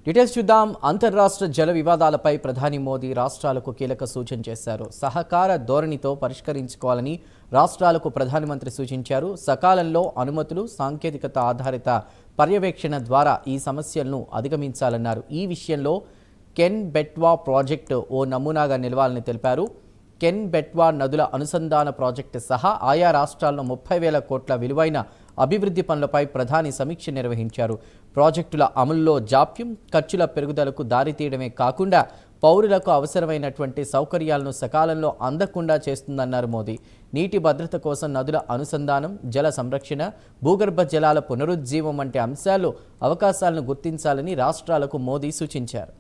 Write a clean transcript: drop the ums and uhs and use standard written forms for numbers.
Details చూద్దాం. అంతర్రాష్ట్ర జల వివాదాలపై ప్రధాని మోదీ రాష్ట్రాలకు కీలక సూచన చేశారు. సహకార ధోరణితో పరిష్కరించుకోవాలని రాష్ట్రాలకు ప్రధానమంత్రి సూచించారు. సకాలంలో అనుమతులు, సాంకేతికత ఆధారిత పర్యవేక్షణ ద్వారా ఈ సమస్యలను అధిగమించాలన్నారు. ఈ విషయంలో కెన్ బెట్వా ప్రాజెక్టు ఓ నమూనాగా నిలవాలని తెలిపారు. కెన్ బెట్వా నదుల అనుసంధాన ప్రాజెక్టు సహా ఆయా రాష్ట్రాల్లో 30,000 కోట్ల విలువైన అభివృద్ధి పనులపై ప్రధాని సమీక్ష నిర్వహించారు. ప్రాజెక్టుల అమలులో జాప్యం, ఖర్చుల పెరుగుదలకు దారితీయడమే కాకుండా పౌరులకు అవసరమైనటువంటి సౌకర్యాలను సకాలంలో అందకుండా చేస్తుందన్నారు మోదీ. నీటి భద్రత కోసం నదుల అనుసంధానం, జల సంరక్షణ, భూగర్భ జలాల పునరుజ్జీవం వంటి అంశాల్లో అవకాశాలను గుర్తించాలని రాష్ట్రాలకు మోదీ సూచించారు.